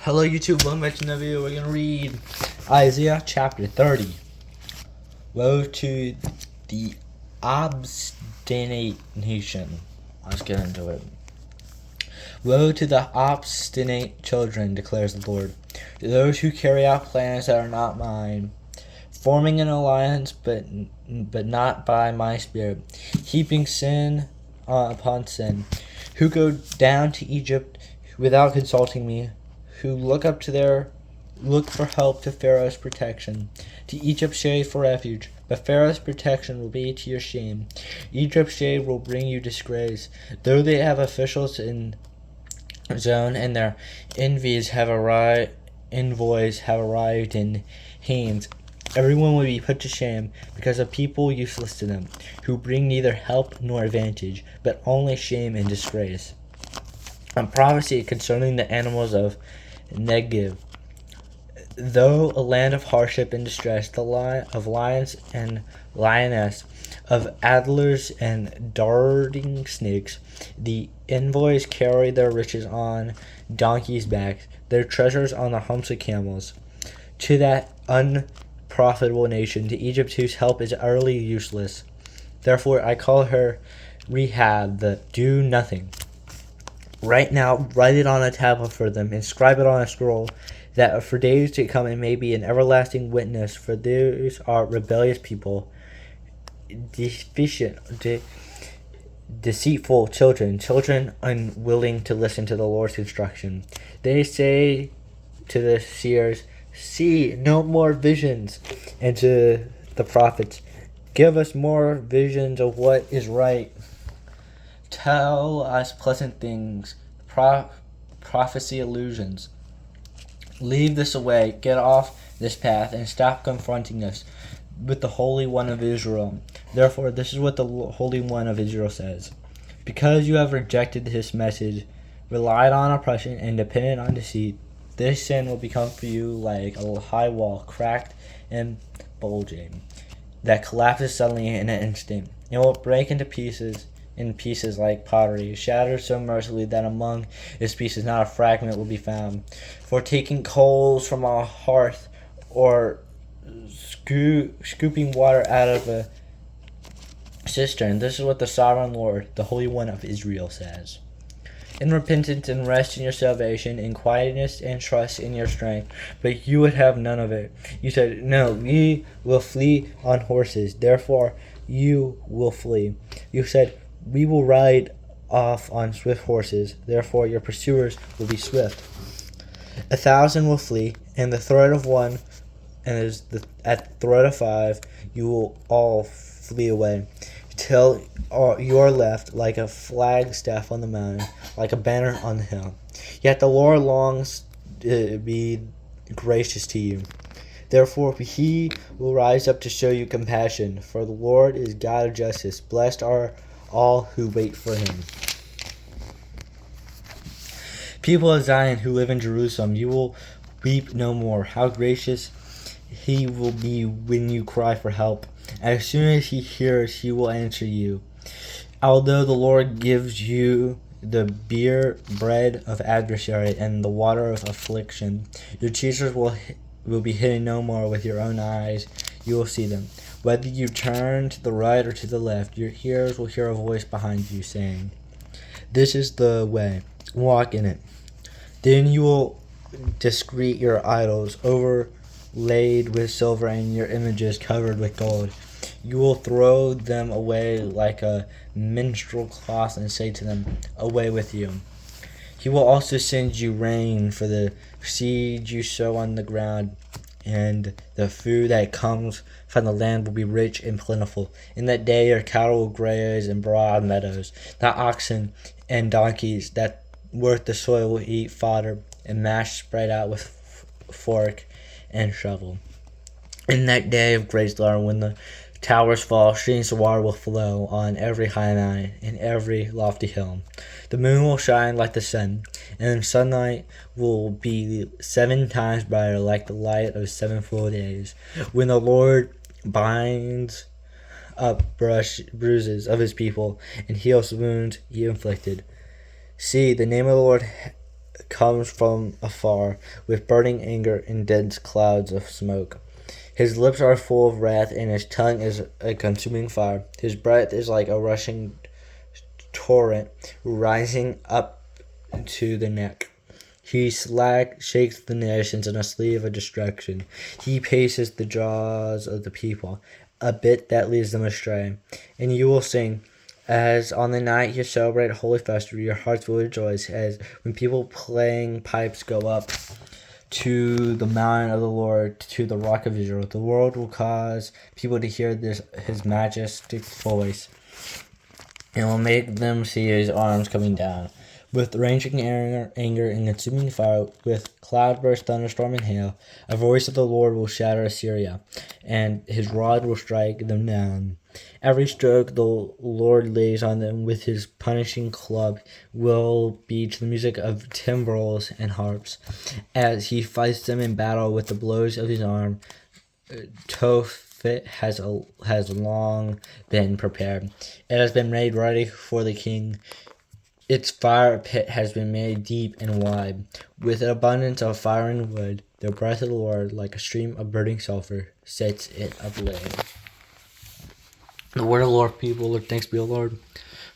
Hello YouTube, welcome back to another video. We're going to read Isaiah chapter 30. Woe to the obstinate nation. Let's get into it. Woe to the obstinate children, declares the Lord, to those who carry out plans that are not mine, forming an alliance but not by my spirit, heaping sin upon sin, who go down to Egypt without consulting me, who look for help to Pharaoh's protection, to Egypt's shade for refuge. But Pharaoh's protection will be to your shame. Egypt's shade will bring you disgrace. Though they have officials in zone and their envoys have arrived in Hanes, everyone will be put to shame because of people useless to them, who bring neither help nor advantage, but only shame and disgrace. A prophecy concerning the animals of Negev. Though a land of hardship and distress, the of lions and lioness, of adlers and darting snakes, the envoys carry their riches on donkeys' backs, their treasures on the humps of camels. To that unprofitable nation, to Egypt whose help is utterly useless. Therefore I call her Rehab, the do nothing. Right now, write it on a tablet for them, inscribe it on a scroll, that for days to come it may be an everlasting witness, for these are rebellious people, deceitful children unwilling to listen to the Lord's instruction. They say to the seers, see no more visions, and to the prophets, give us more visions of what is right. Tell us pleasant things, prophecy illusions. Leave this away, get off this path, and stop confronting us with the Holy One of Israel. Therefore, this is what the Holy One of Israel says. Because you have rejected his message, relied on oppression, and depended on deceit, this sin will become for you like a high wall, cracked and bulging, that collapses suddenly in an instant. It will break in pieces like pottery, shattered so mercifully that among its pieces not a fragment will be found. For taking coals from a hearth, or scooping water out of a cistern, this is what the sovereign Lord, the Holy One of Israel, says. In repentance and rest in your salvation, in quietness and trust in your strength, but you would have none of it. You said, no, we will flee on horses, therefore you will flee. You said, we will ride off on swift horses, therefore your pursuers will be swift. 1,000 will flee, and the threat of one, and at the threat of 5, you will all flee away, till you are left like a flagstaff on the mountain, like a banner on the hill. Yet the Lord longs to be gracious to you. Therefore he will rise up to show you compassion, for the Lord is God of justice. Blessed are all who wait for him. People of Zion who live in Jerusalem, you will weep no more. How gracious he will be when you cry for help. As soon as he hears, he will answer you. Although the Lord gives you the bread of adversary and the water of affliction, your tears will be hidden no more. With your own eyes you will see them. Whether you turn to the right or to the left, your ears will hear a voice behind you saying, this is the way, walk in it. Then you will discreet your idols, overlaid with silver, and your images covered with gold. You will throw them away like a minstrel cloth and say to them, away with you. He will also send you rain for the seed you sow on the ground, and the food that comes from the land will be rich and plentiful. In that day your cattle will graze in broad meadows. The oxen and donkeys that work the soil will eat fodder and mash spread out with fork and shovel. In that day of great slaughter, when the towers fall, streams of water will flow on every high mountain and every lofty hill. The moon will shine like the sun, and sunlight will be 7 times brighter, like the light of 7 full days. When the Lord binds up bruises of his people and heals wounds he inflicted. See, the name of the Lord comes from afar, with burning anger and dense clouds of smoke. His lips are full of wrath, and his tongue is a consuming fire. His breath is like a rushing torrent, rising up to the neck. He shakes the nations in a sleeve of destruction. He paces the jaws of the people, a bit that leads them astray. And you will sing, as on the night you celebrate a holy festival, your hearts will rejoice, as when people playing pipes go up to the mountain of the Lord, to the rock of Israel. The Lord will cause people to hear his majestic voice, and will make them see his arms coming down. With raging anger and consuming fire, with cloudburst, thunderstorm, and hail, a voice of the Lord will shatter Assyria, and his rod will strike them down. Every stroke the Lord lays on them with his punishing club will be to the music of timbrels and harps, as he fights them in battle with the blows of his arm. Tophet has long been prepared. It has been made ready for the king. Its fire pit has been made deep and wide, with an abundance of fire and wood. The breath of the Lord, like a stream of burning sulfur, sets it ablaze. The word of the Lord, people, Lord, thanks be to the Lord.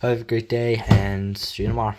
Have a great day, and see you tomorrow.